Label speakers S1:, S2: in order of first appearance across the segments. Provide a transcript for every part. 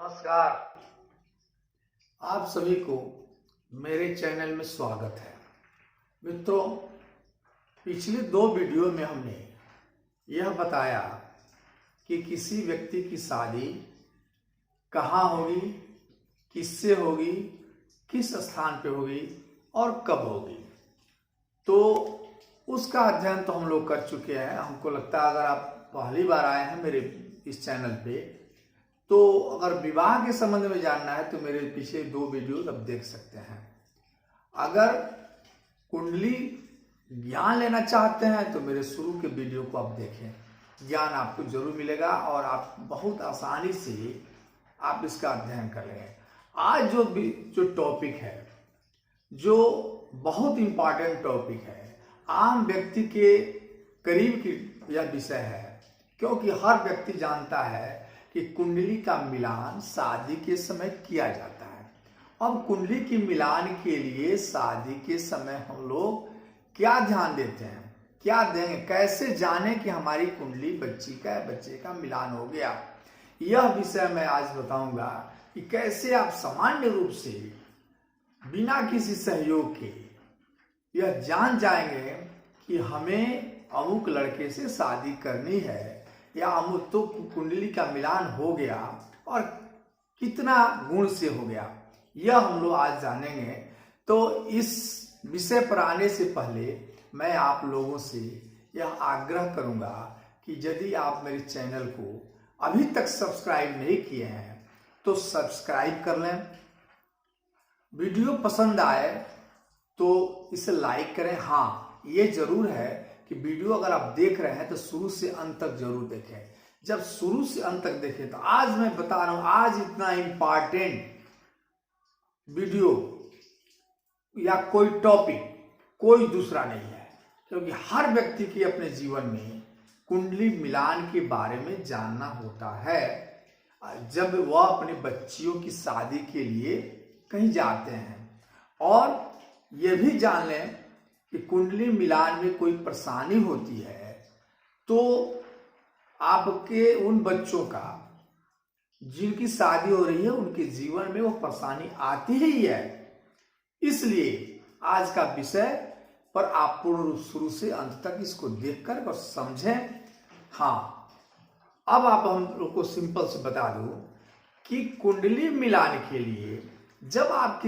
S1: नमस्कार। आप सभी को मेरे चैनल में स्वागत है। मित्रों, पिछले 2 वीडियो में हमने यह बताया कि किसी व्यक्ति की शादी कहाँ होगी, किससे होगी, किस स्थान पे होगी और कब होगी। तो उसका अध्ययन तो हम लोग कर चुके हैं। हमको लगता है अगर आप पहली बार आए हैं मेरे इस चैनल पे, तो अगर विवाह के संबंध में जानना है तो मेरे पीछे 2 वीडियो अब देख सकते हैं। अगर कुंडली ज्ञान लेना चाहते हैं तो मेरे शुरू के वीडियो को आप देखें, ज्ञान आपको जरूर मिलेगा और आप बहुत आसानी से आप इसका अध्ययन कर लेंगे। आज जो टॉपिक है, जो बहुत इंपॉर्टेंट टॉपिक है, आम व्यक्ति के करीब की यह विषय है, क्योंकि हर व्यक्ति जानता है कि कुंडली का मिलान शादी के समय किया जाता है। अब कुंडली की मिलान के लिए शादी के समय हम लोग क्या ध्यान देते हैं, क्या देंगे, कैसे जाने कि हमारी कुंडली बच्चे का मिलान हो गया, यह विषय मैं आज बताऊंगा कि कैसे आप सामान्य रूप से बिना किसी सहयोग के यह जान जाएंगे कि हमें अमुक लड़के से शादी करनी है या अमुक तो कुंडली का मिलान हो गया और कितना गुण से हो गया, यह हम लोग आज जानेंगे। तो इस विषय पर आने से पहले मैं आप लोगों से यह आग्रह करूंगा कि यदि आप मेरे चैनल को अभी तक सब्सक्राइब नहीं किए हैं तो सब्सक्राइब कर लें। वीडियो पसंद आए तो इसे लाइक करें। हाँ, ये जरूर है कि वीडियो अगर आप देख रहे हैं तो शुरू से अंत तक जरूर देखें। जब शुरू से अंत तक देखें तो आज मैं बता रहा हूं, आज इतना इंपॉर्टेंट वीडियो या कोई टॉपिक कोई दूसरा नहीं है, क्योंकि हर व्यक्ति के अपने जीवन में कुंडली मिलान के बारे में जानना होता है जब वह अपने बच्चियों की शादी के लिए कहीं जाते हैं। और यह भी जान लें कि कुंडली मिलान में कोई परेशानी होती है तो आपके उन बच्चों का जिनकी शादी हो रही है उनके जीवन में वो परेशानी आती ही है। इसलिए आज का विषय पर आप पूर्ण रूप शुरू से अंत तक इसको देखकर और समझें। हाँ, अब आप हम लोग को सिंपल से बता दूं कि कुंडली मिलान के लिए जब आप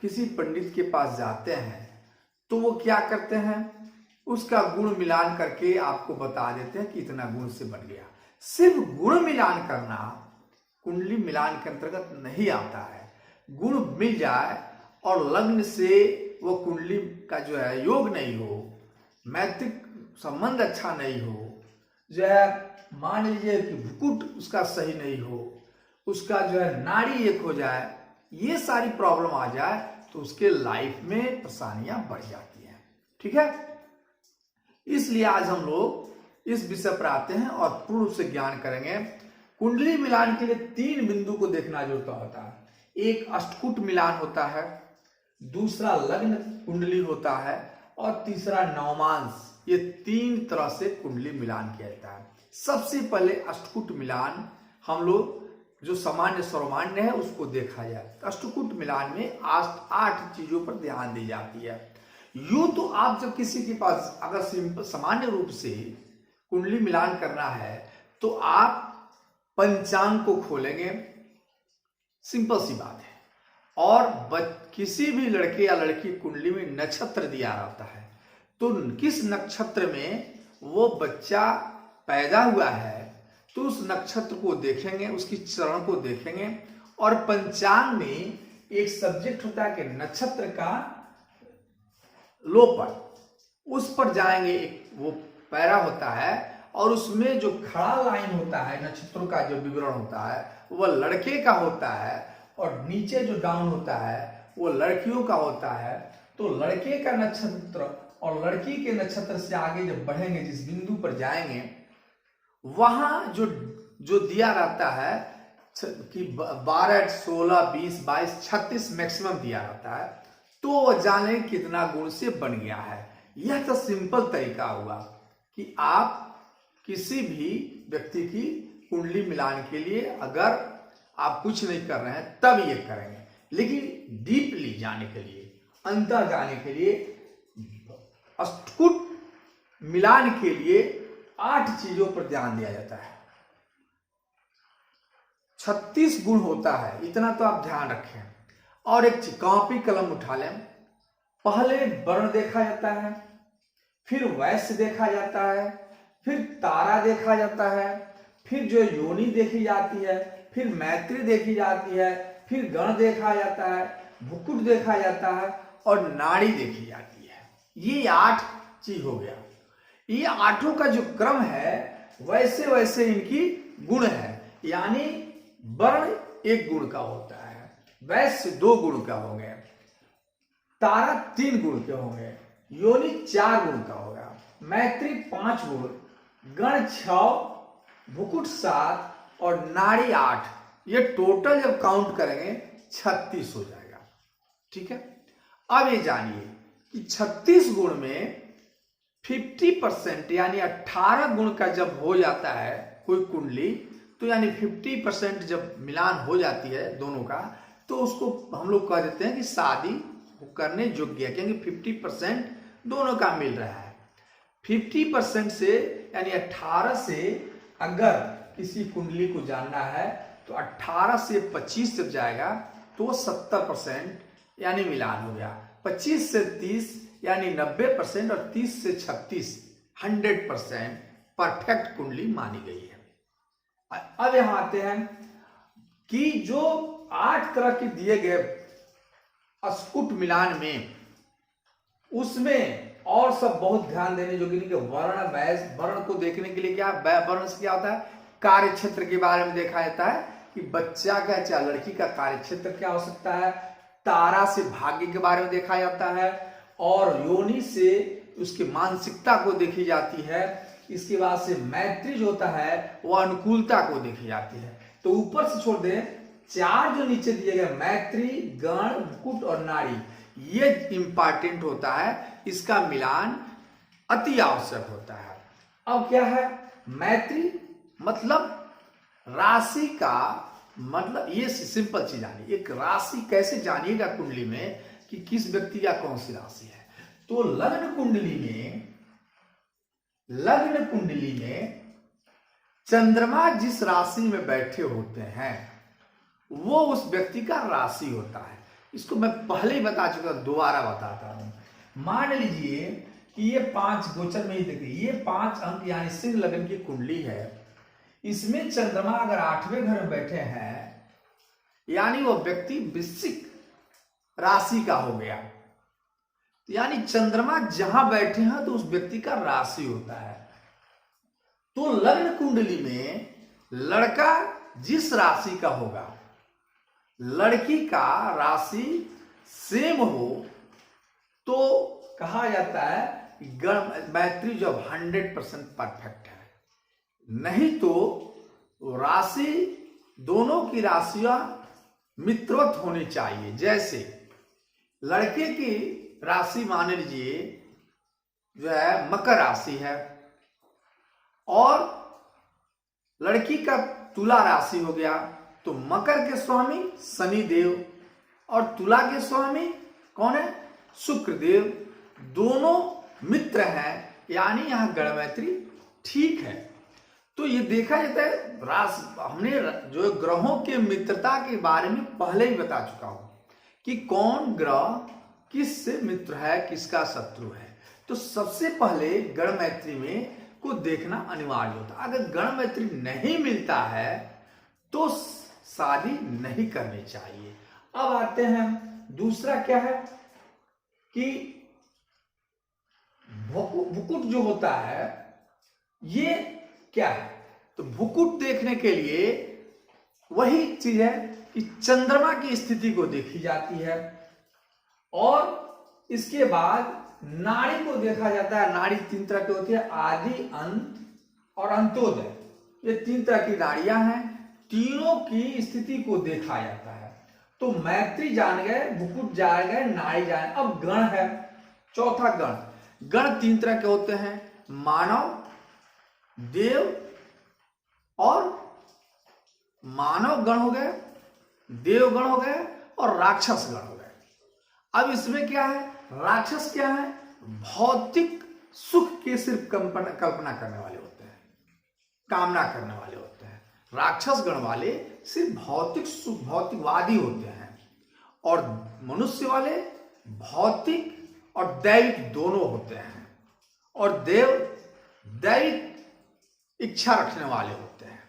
S1: किसी पंडित के पास जाते हैं तो वो क्या करते हैं, उसका गुण मिलान करके आपको बता देते हैं कि इतना गुण से बन गया। सिर्फ गुण मिलान करना कुंडली मिलान के अंतर्गत नहीं आता है। गुण मिल जाए और लग्न से वो कुंडली का जो है योग नहीं हो, मैत्रिक संबंध अच्छा नहीं हो, जो है मान लीजिए कि भुकुट उसका सही नहीं हो, उसका जो है नाड़ी एक हो जाए, ये सारी प्रॉब्लम आ जाए तो उसके लाइफ में परेशानियां बढ़ जाती हैं। ठीक है, इसलिए आज हम लोग इस विषय पर आते हैं और पूर्ण रूप से ज्ञान करेंगे। कुंडली मिलान के लिए 3 बिंदु को देखना जरूरत होता है। एक अष्टकूट मिलान होता है, दूसरा लग्न कुंडली होता है और तीसरा नवमांश। ये 3 तरह से कुंडली मिलान किया जाता है। सबसे पहले अष्टकूट मिलान हम लोग जो सामान्य सर्वमान्य है उसको देखा जाए। अष्टकूट मिलान में 8 चीजों पर ध्यान दी जाती है। यूं तो आप जब किसी के पास अगर सामान्य रूप से कुंडली मिलान करना है तो आप पंचांग को खोलेंगे, सिंपल सी बात है। और किसी भी लड़के या लड़की कुंडली में नक्षत्र दिया रहता है तो किस नक्षत्र में वो बच्चा पैदा हुआ है तो उस नक्षत्र को देखेंगे, उसकी चरण को देखेंगे। और पंचांग में एक सब्जेक्ट होता है कि नक्षत्र का लोपन, उस पर जाएंगे। एक वो पैरा होता है और उसमें जो खड़ा लाइन होता है, नक्षत्रों का जो विवरण होता है वह लड़के का होता है और नीचे जो डाउन होता है वो लड़कियों का होता है। तो लड़के का नक्षत्र और लड़की के नक्षत्र से आगे जब बढ़ेंगे, जिस बिंदु पर जाएंगे, वहां जो दिया रहता है कि 12, 16, 20, 22, 36 मैक्सिमम दिया रहता है, तो वह जाने कितना गुण से बन गया है। यह तो सिंपल तरीका हुआ कि आप किसी भी व्यक्ति की कुंडली मिलान के लिए अगर आप कुछ नहीं कर रहे हैं तब ये करेंगे। लेकिन डीपली जाने के लिए, अंदर जाने के लिए, अष्टकूट मिलान के लिए 8 चीजों पर ध्यान दिया जाता है। 36 गुण होता है, इतना तो आप ध्यान रखें। और एक चीज, कॉपी कलम उठा लें। पहले वर्ण देखा जाता है, फिर वैश्य देखा जाता है, फिर तारा देखा जाता है, फिर जो योनि देखी जाती है, फिर मैत्री देखी जाती है, फिर गण देखा जाता है, भुकुट देखा जाता है और नाड़ी देखी जाती है। ये 8 चीज हो गया। ये 8 का जो क्रम है वैसे वैसे इनकी गुण है। यानी वर्ण 1 गुण का होता है, वैश्य 2 गुण का होंगे, तारा 3 गुण के होंगे, योनि 4 गुण का होगा, मैत्री 5 गुण, गण 6, भुकुट 7 और नाड़ी 8। ये टोटल जब काउंट करेंगे 36 हो जाएगा। ठीक है। अब ये जानिए कि 36 गुण में 50% यानी 18 गुण का जब हो जाता है कोई कुंडली, तो यानी 50% जब मिलान हो जाती है दोनों का, तो उसको हम लोग कह देते हैं कि शादी करने योग्य है, क्योंकि 50% दोनों का मिल रहा है। 50% से यानी 18 से अगर किसी कुंडली को जानना है तो 18 से 25 जब जाएगा तो 70% यानी मिलान हो गया। 25 से 30 यानी 90% और 30 से 36 100% परफेक्ट कुंडली मानी गई है। अब यहां आते हैं कि जो 8 तरह के दिए गए अष्टकूट मिलान में, उसमें और सब बहुत ध्यान देने योग्य नहीं कि वर्ण वैश्य। वर्ण को देखने के लिए क्या, वर्ण से क्या होता है, कार्य क्षेत्र के बारे में देखा जाता है कि बच्चा का चाहे लड़की का कार्य क्षेत्र क्या हो सकता है। तारा से भाग्य के बारे में देखा जाता है और योनि से उसकी मानसिकता को देखी जाती है। इसके बाद से मैत्री जो होता है वो अनुकूलता को देखी जाती है। तो ऊपर से छोड़ दें, 4 जो नीचे दिए गए मैत्री, गण, भुकुट और नाड़ी, ये इंपॉर्टेंट होता है। इसका मिलान अति आवश्यक होता है। अब क्या है मैत्री, मतलब राशि का, मतलब ये सिंपल चीज जानिए। एक राशि कैसे जानिएगा कुंडली में कि किस व्यक्ति का कौन सी राशि है। तो लग्न कुंडली में चंद्रमा जिस राशि में बैठे होते हैं वो उस व्यक्ति का राशि होता है। इसको मैं पहले ही बता चुका, दोबारा बताता हूं। मान लीजिए कि ये 5 गोचर में ही देखिए, ये 5 अंक यानी सिंह लग्न की कुंडली है। इसमें चंद्रमा अगर 8वें घर में बैठे हैं यानी वो व्यक्ति वृश्चिक राशि का हो गया। यानी चंद्रमा जहां बैठे हैं तो उस व्यक्ति का राशि होता है। तो लग्न कुंडली में लड़का जिस राशि का होगा, लड़की का राशि सेम हो तो कहा जाता है कि गण मैत्री जब 100% परफेक्ट है। नहीं तो राशि, दोनों की राशियां मित्रवत होनी चाहिए। जैसे लड़के की राशि मान लीजिए जो है मकर राशि है और लड़की का तुला राशि हो गया, तो मकर के स्वामी शनि देव और तुला के स्वामी कौन है, शुक्र देव। दोनों मित्र हैं, यानी यहां गणमैत्री ठीक है। तो ये देखा जाता है राशि, हमने जो ग्रहों के मित्रता के बारे में पहले ही बता चुका हूं कि कौन ग्रह किससे मित्र है, किसका शत्रु है। तो सबसे पहले गणमैत्री में को देखना अनिवार्य होता है। अगर गणमैत्री नहीं मिलता है तो शादी नहीं करनी चाहिए। अब आते हैं दूसरा क्या है कि भुकुट जो होता है ये क्या है। तो भुकुट देखने के लिए वही चीज है कि चंद्रमा की स्थिति को देखी जाती है और इसके बाद नाड़ी को देखा जाता है। नाड़ी 3 तरह की होती है, आदि, अंत और अंत्योदय। ये 3 तरह की नाड़ियां हैं, तीनों की स्थिति को देखा जाता है। तो मैत्री जान गए, भुकुट जान गए, नाड़ी जान। अब गण है, चौथा गण। गण 3 तरह के होते हैं, मानव, देव और मानव गण हो गए देवगण हो गए और राक्षस गण हो गए। अब इसमें क्या है, राक्षस क्या है, भौतिक सुख की सिर्फ कल्पना करने वाले होते हैं, कामना करने वाले होते हैं। राक्षस गण वाले सिर्फ भौतिक सुख, भौतिकवादी होते हैं, और मनुष्य वाले भौतिक और दैविक दोनों होते हैं, और दैविक इच्छा रखने वाले होते हैं।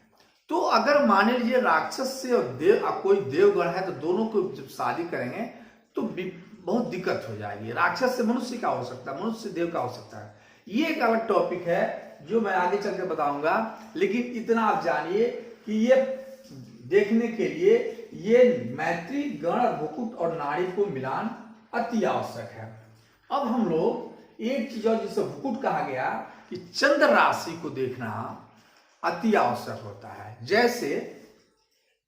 S1: तो अगर मान लीजिए राक्षस से और कोई देवगण है, तो दोनों को जब शादी करेंगे तो बहुत दिक्कत हो जाएगी। राक्षस से मनुष्य का हो सकता है, मनुष्य से देव का हो सकता है। ये एक अलग टॉपिक है जो मैं आगे चल के बताऊंगा, लेकिन इतना आप जानिए कि ये देखने के लिए ये मैत्री गण, भुकुट और नाड़ी को मिलान अति आवश्यक है। अब हम लोग एक चीज और जिसे भुकुट कहा गया कि चंद्र राशि को देखना अति आवश्यक होता है। जैसे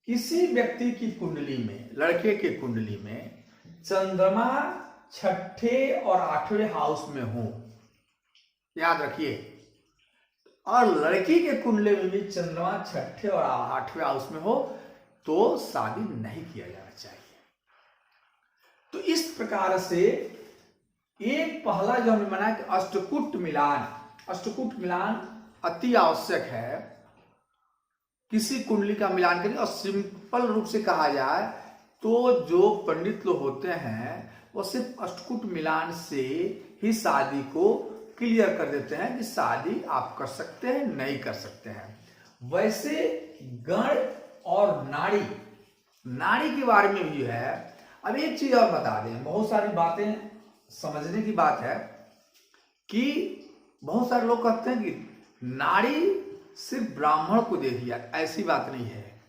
S1: किसी व्यक्ति की कुंडली में, लड़के के कुंडली में चंद्रमा 6ठे और 8वें हाउस में हो, याद रखिए, और लड़की के कुंडली में भी चंद्रमा 6ठे और 8वें हाउस में हो, तो शादी नहीं किया जाना चाहिए। तो इस प्रकार से एक पहला जो हमने माना कि अष्टकूट मिलान अति आवश्यक है। किसी कुंडली का मिलान करें, और सिंपल रूप से कहा जाए तो जो पंडित लोग होते हैं वो सिर्फ अष्टकूट मिलान से ही शादी को क्लियर कर देते हैं कि शादी आप कर सकते हैं, नहीं कर सकते हैं। वैसे गण और नाड़ी के बारे में भी है। अब एक चीज और बता दें, बहुत सारी बातें समझने की बात है कि बहुत सारे लोग कहते हैं कि नाड़ी सिर्फ ब्राह्मण को देखी जाए, ऐसी बात नहीं है।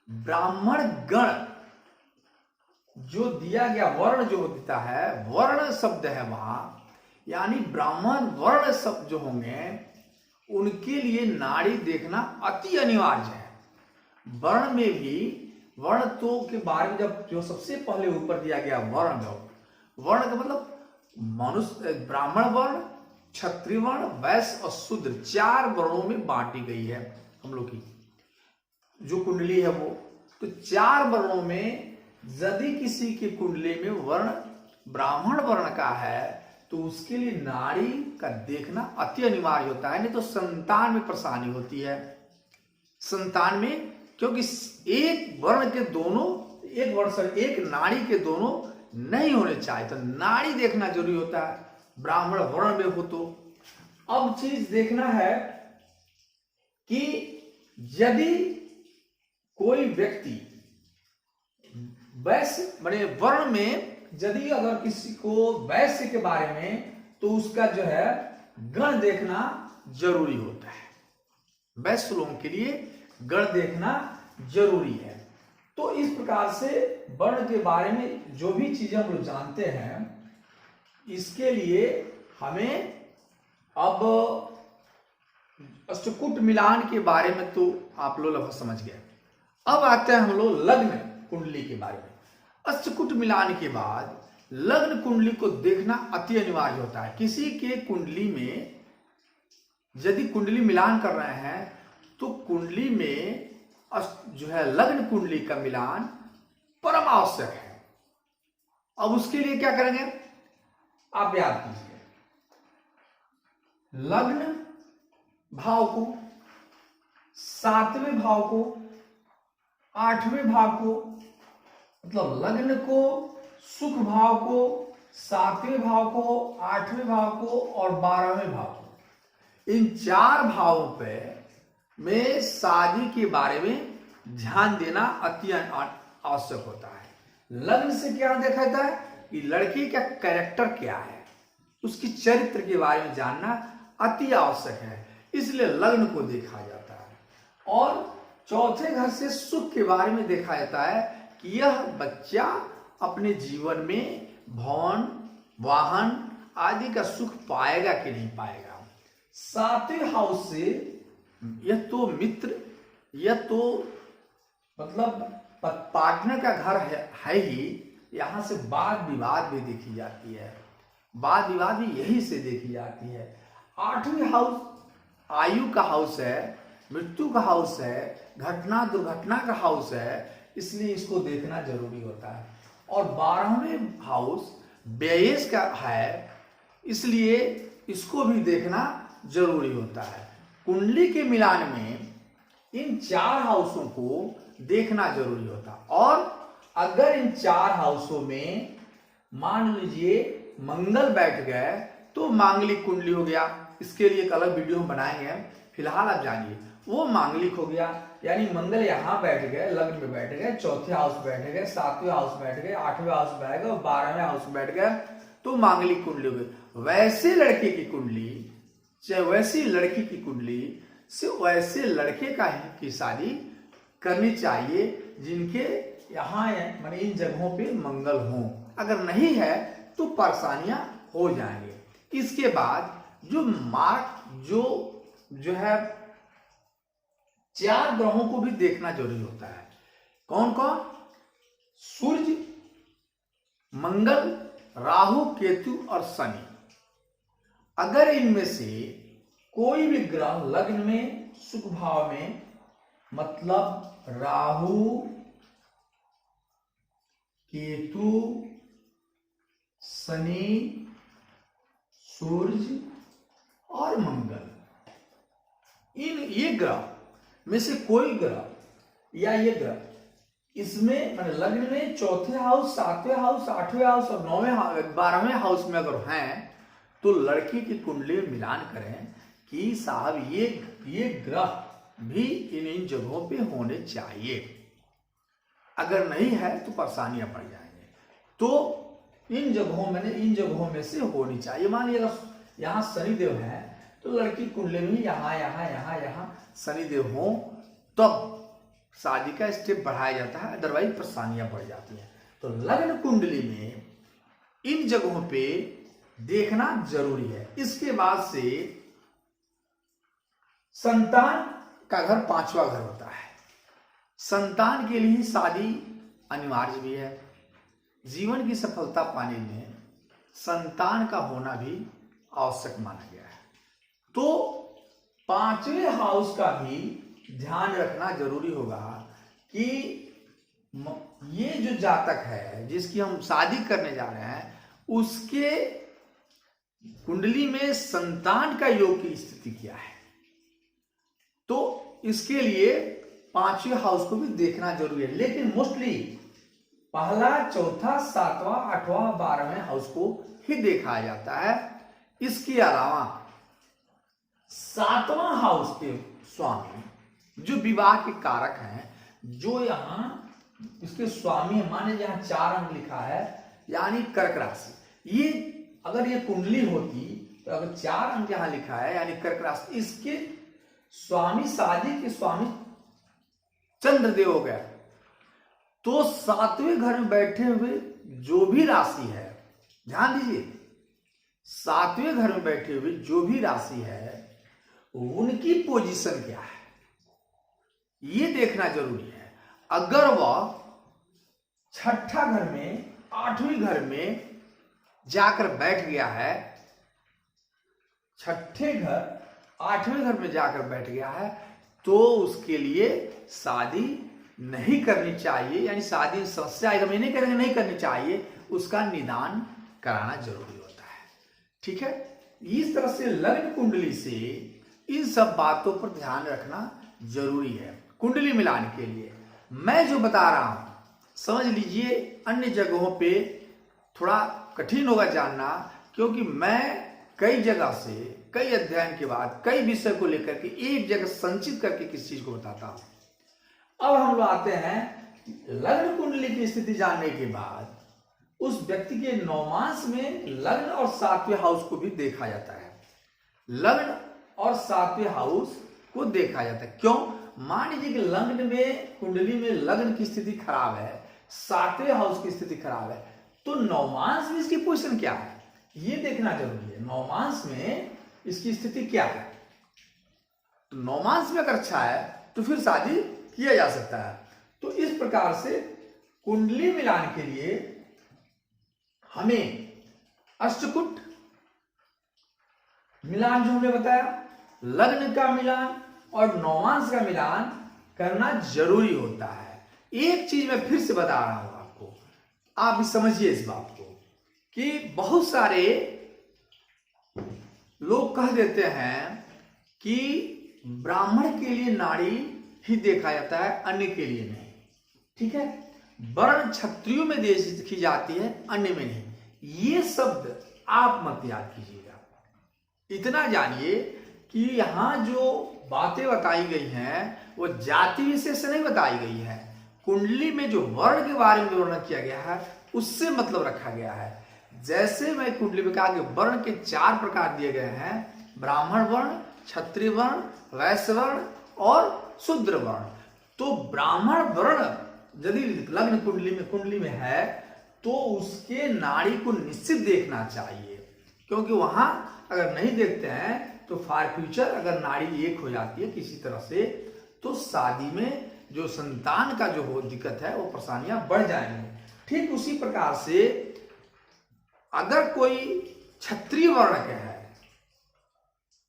S1: ब्राह्मण गण जो दिया गया वर्ण जो होता है, वर्ण शब्द है वहां, यानी ब्राह्मण वर्ण शब्द जो होंगे उनके लिए नाड़ी देखना अति अनिवार्य है। वर्ण में भी वर्ण तो के बारे में जब जो सबसे पहले ऊपर दिया गया वर्ण का मतलब मनुष्य, ब्राह्मण वर्ण, क्षत्रिय वर्ण, वैश्य और शूद्र 4 वर्णों में बांटी गई है हम लोग की जो कुंडली है वो। तो 4 वर्णों में यदि किसी की कुंडली में वर्ण ब्राह्मण वर्ण का है तो उसके लिए नाड़ी का देखना अति अनिवार्य होता है, नहीं तो संतान में परेशानी होती है। संतान में, क्योंकि एक वर्ण के दोनों, एक नाड़ी के दोनों नहीं होने चाहिए, तो नाड़ी देखना जरूरी होता है ब्राह्मण वर्ण में हो तो। अब चीज देखना है कि यदि कोई व्यक्ति वैश्य बड़े वर्ण में, यदि अगर किसी को वैश्य के बारे में, तो उसका जो है गण देखना जरूरी होता है। वैश्य लोगों के लिए गण देखना जरूरी है। तो इस प्रकार से वर्ण के बारे में जो भी चीजें हम लोग जानते हैं, इसके लिए हमें अब अष्टकूट मिलान के बारे में तो आप लोग लगभग समझ गए। अब आते हैं हम लोग लग्न कुंडली के बारे में। अष्टकूट मिलान के बाद लग्न कुंडली को देखना अति अनिवार्य होता है। किसी के कुंडली में यदि कुंडली मिलान कर रहे हैं तो कुंडली में जो है लग्न कुंडली का मिलान परम आवश्यक है। अब उसके लिए क्या करेंगे आप याद कीजिए, लग्न भाव को, 7वें भाव को, 8वें भाव को, मतलब लग्न को, सुख भाव को, 7वें भाव को, 8वें भाव को और 12वें भाव को, इन 4 भावों पे में शादी के बारे में ध्यान देना अति आवश्यक होता है। लग्न से क्या देखा जाता है कि लड़की का कैरेक्टर क्या है, उसकी चरित्र के बारे में जानना अति आवश्यक है, इसलिए लग्न को देखा जाता है। और चौथे घर से सुख के बारे में देखा जाता है कि यह बच्चा अपने जीवन में भवन, वाहन आदि का सुख पाएगा कि नहीं पाएगा। 7वें हाउस से यह तो मित्र, यह तो मतलब पार्टनर का घर है ही, यहां से वाद विवाद भी देखी जाती है, वाद विवाद भी यही से देखी जाती है। 8वें हाउस आयु का हाउस है, मृत्यु का हाउस है, घटना दुर्घटना का हाउस है, इसलिए इसको देखना जरूरी होता है। और 12वें हाउस व्ययेश का है, इसलिए इसको भी देखना जरूरी होता है। कुंडली के मिलान में इन 4 हाउसों को देखना जरूरी होता है। और अगर इन 4 हाउसों में मान लीजिए मंगल बैठ गए तो मांगलिक कुंडली हो गया। इसके लिए एक अलग वीडियो हम बनाएंगे, फिलहाल आप जानिए वो मांगलिक हो गया। यानी मंगल यहाँ बैठ गए, लग्न में बैठ गए, चौथे हाउस बैठ गए, 7वें हाउस बैठ गए, 8वें हाउस बैठ गए और 12वें हाउस बैठ गए तो मांगलिक कुंडली हो गई। वैसे लड़के की कुंडली, चाहे वैसी लड़की की कुंडली से वैसे लड़के का ही की शादी करनी चाहिए जिनके यहाँ माने इन जगहों पे मंगल हो। अगर नहीं है तो परेशानियां हो जाएंगे। इसके बाद जो मार्क जो है 4 ग्रहों को भी देखना जरूरी होता है। कौन कौन? सूर्य, मंगल, राहु, केतु और शनि। अगर इनमें से कोई भी ग्रह लग्न में सुख भाव में, मतलब राहु, केतु, शनि, सूर्य और मंगल, ये ग्रह में से कोई ग्रह या ये ग्रह इसमें मतलब लग्न में चौथे हाउस, 7वें हाउस, 8वें हाउस और 9वें हाउस, 12वें हाउस में अगर हैं तो लड़की की कुंडली में मिलान करें कि साहब ये ग्रह भी इन जगहों पे होने चाहिए। अगर नहीं है तो परेशानियां पड़ जाएंगे। तो इन जगहों में से होनी चाहिए। मान लीजिए अगर यहाँ शनिदेव है तो लड़की कुंडली में यहाँ शनिदेव हो तब शादी का स्टेप बढ़ाया जाता है, अदरवाइज परेशानियां बढ़ जाती हैं। तो लग्न कुंडली में इन जगहों पे देखना जरूरी है। इसके बाद से संतान का घर 5वां घर होता है। संतान के लिए शादी अनिवार्य भी है। जीवन की सफलता पाने में संतान का होना भी आवश्यक माना गया है। तो 5वें हाउस का भी ध्यान रखना जरूरी होगा कि ये जो जातक है जिसकी हम शादी करने जा रहे हैं उसके कुंडली में संतान का योग की स्थिति क्या है। तो इसके लिए 5वें हाउस को भी देखना जरूरी है। लेकिन मोस्टली पहला, चौथा, 7वां, 8वां, 12वें हाउस को ही देखा जाता है। इसके अलावा 7वां हाउस के स्वामी जो विवाह के कारक हैं, जो यहाँ इसके स्वामी है, माने यहाँ 4 अंक लिखा है यानी कर्क राशि। ये अगर ये कुंडली होती तो अगर 4 अंक यहाँ लिखा है यानी कर्क राशि, इसके स्वामी, शादी के स्वामी चंद्रदेव हो गया। तो 7वें घर में बैठे हुए जो भी राशि है, ध्यान दीजिए, 7वें घर में बैठे हुए जो भी राशि है उनकी पोजीशन क्या है ये देखना जरूरी है। अगर वह 6ठा घर में, 8वीं घर में जाकर बैठ गया है, 6ठे घर 8वें घर में जाकर बैठ गया है तो उसके लिए शादी नहीं करनी चाहिए। यानी शादी समस्या एकदम नहीं करेंगे, नहीं करनी चाहिए, उसका निदान कराना जरूरी होता है। ठीक है, इस तरह से लग्न कुंडली से इन सब बातों पर ध्यान रखना जरूरी है। कुंडली मिलान के लिए मैं जो बता रहा हूं समझ लीजिए, अन्य जगहों पे थोड़ा कठिन होगा जानना, क्योंकि मैं कई जगह से, कई अध्ययन के बाद, कई विषय को लेकर के एक जगह संचित करके किस चीज को बताता हूं। अब हम लोग आते हैं लग्न कुंडली की स्थिति जानने के बाद उस व्यक्ति के नौमांस में लग्न और 7वें हाउस को भी देखा जाता है। लग्न और 7वें हाउस को देखा जाता है। क्यों? मान लीजिए कि लग्न में, कुंडली में लग्न की स्थिति खराब है, 7वें हाउस की स्थिति खराब है, तो नौमांस में इसकी पोजीशन क्या है ये देखना जरूरी है। नौमांस में इसकी स्थिति क्या है। तो नौमांस में अगर अच्छा है तो फिर शादी किया जा सकता है। तो इस प्रकार से कुंडली मिलान के लिए हमें अष्टकूट मिलान जो हमने बताया, लग्न का मिलान और नौमांस का मिलान करना जरूरी होता है। एक चीज मैं फिर से बता रहा हूं आपको, आप भी समझिए इस बात को कि बहुत सारे लोग कह देते हैं कि ब्राह्मण के लिए नाड़ी ही देखा जाता है, अन्य के लिए नहीं। ठीक है, वर्ण क्षत्रियों में देखी जाती है, अन्य में नहीं। ये शब्द आप मत याद कीजिएगा। इतना जानिए कि यहां जो बातें बताई गई हैं वो जाति विशेष से नहीं बताई गई है। कुंडली में जो वर्ण के बारे में वर्णन किया गया है उससे मतलब रखा गया है। जैसे मैं कुंडली में कहा कि वर्ण के 4 प्रकार दिए गए हैं, ब्राह्मण वर्ण, क्षत्रिय वर्ण, वैश्य वर्ण और शूद्र वर्ण। तो ब्राह्मण वर्ण यदि लग्न कुंडली में है तो उसके नाड़ी को निश्चित देखना चाहिए, क्योंकि वहां अगर नहीं देखते हैं तो फॉर फ्यूचर अगर नाड़ी एक हो जाती है किसी तरह से तो शादी में जो संतान का जो हो दिक्कत है वो परेशानियां बढ़ जाएंगी। ठीक उसी प्रकार से अगर कोई क्षत्रिय वर्ण का है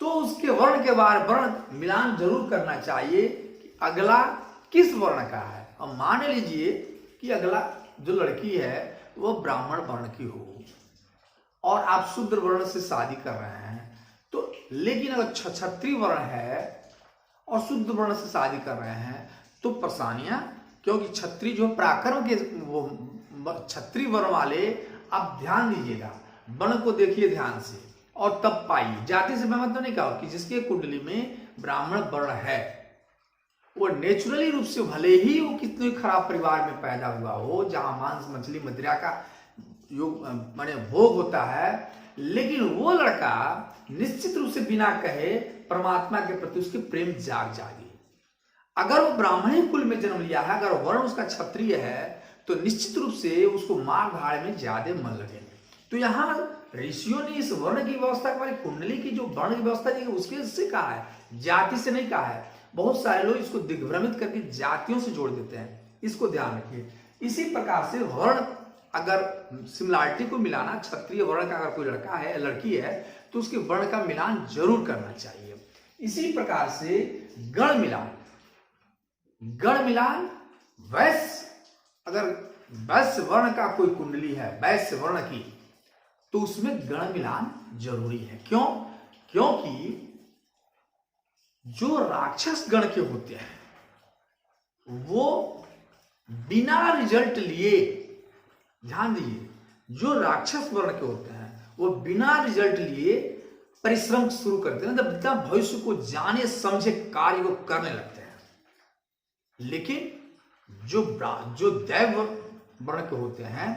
S1: तो उसके वर्ण के बाद वर्ण मिलान जरूर करना चाहिए कि अगला किस वर्ण का है। अब मान लीजिए कि अगला जो लड़की है वो ब्राह्मण वर्ण की हो और आप शूद्र वर्ण से शादी कर रहे हैं, तो लेकिन अगर क्षत्रिय वर्ण है और शुद्ध वर्ण से शादी कर रहे हैं तो परेशानियां, क्योंकि क्षत्रिय जो पराक्रम के वो क्षत्रिय वर्ण वाले, आप ध्यान दीजिएगा, वर्ण को देखिए ध्यान से और तब पाइए। जाति से मैं मतलब नहीं कहा कि जिसके कुंडली में ब्राह्मण वर्ण है वो नेचुरली रूप से भले ही वो कितने खराब परिवार में पैदा हुआ हो जहां मांस मछली मदिरा का योग माने भोग होता है, लेकिन वो लड़का निश्चित रूप से बिना कहे परमात्मा के प्रति उसके प्रेम जागे। अगर वो ब्राह्मणी कुल में जन्म लिया है, अगर वर्ण उसका क्षत्रिय है तो निश्चित रूप से उसको मार धाड़ में ज्यादा मन लगेगा। तो यहाँ ऋषियों ने इस वर्ण की व्यवस्था के बारे में, कुंडली की जो वर्ण की व्यवस्था दी उसके से कहा है, जाति से नहीं कहा है। बहुत सारे लोग इसको दिग्भ्रमित करके जातियों से जोड़ देते हैं, इसको ध्यान रखिए। इसी प्रकार से वर्ण अगर सिमिलरिटी को मिलाना, क्षत्रिय वर्ण का अगर कोई लड़का है लड़की है तो उसके वर्ण का मिलान जरूर करना चाहिए। इसी प्रकार से गण मिलान वैश्य, अगर वैश्य वर्ण का कोई कुंडली है वैश्य वर्ण की तो उसमें गण मिलान जरूरी है। क्यों? क्योंकि जो राक्षस गण के होते हैं वो बिना रिजल्ट लिए, ध्यान दीजिए, जो राक्षस वर्ण के होते हैं वो बिना रिजल्ट लिए परिश्रम शुरू करते हैं, मतलब भविष्य को जाने समझे कार्य को करने लगते हैं। लेकिन जो दैव वर्ण के होते हैं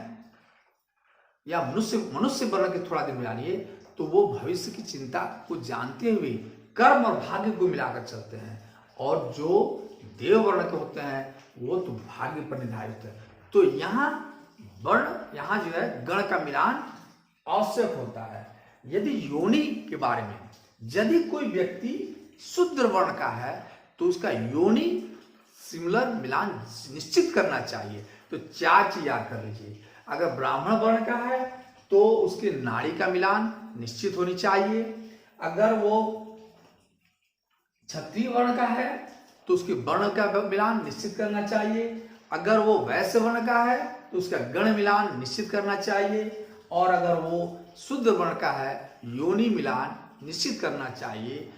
S1: या मनुष्य वर्ण के थोड़ा दिन मिलानिए तो वो भविष्य की चिंता को जानते हुए कर्म और भाग्य को मिलाकर चलते हैं, और जो देव वर्ण के होते हैं वो तो भाग्य पर निर्धारित है। तो यहाँ जो है गण का मिलान आवश्यक होता है। यदि योनि के बारे में, यदि कोई व्यक्ति शूद्र वर्ण का है तो उसका योनि सिमिलर मिलान निश्चित करना चाहिए। तो 4 चीज याद कर लीजिए। अगर ब्राह्मण वर्ण का है तो उसके नाड़ी का मिलान निश्चित होनी चाहिए। अगर वो क्षत्रिय वर्ण का है तो उसके वर्ण का मिलान निश्चित करना चाहिए। अगर वो वैश्य वर्ण का है तो उसका गण मिलान निश्चित करना चाहिए। और अगर वो शुद्ध वर्ण का है योनि मिलान निश्चित करना चाहिए।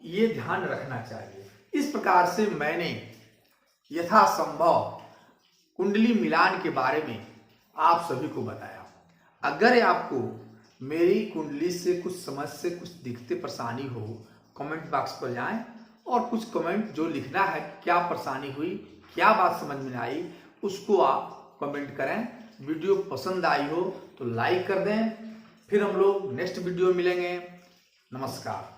S1: ये ध्यान रखना चाहिए। इस प्रकार से मैंने यथासंभव कुंडली मिलान के बारे में आप सभी को बताया। अगर आपको मेरी कुंडली से कुछ समझ से कुछ दिखते परेशानी हो, कमेंट बॉक्स पर जाएं और कुछ कमेंट जो लिखना है, क्या परेशानी हुई, क्या बात समझ में आई, उसको आप कमेंट करें। वीडियो पसंद आई हो तो लाइक कर दें। फिर हम लोग नेक्स्ट वीडियो में मिलेंगे। नमस्कार।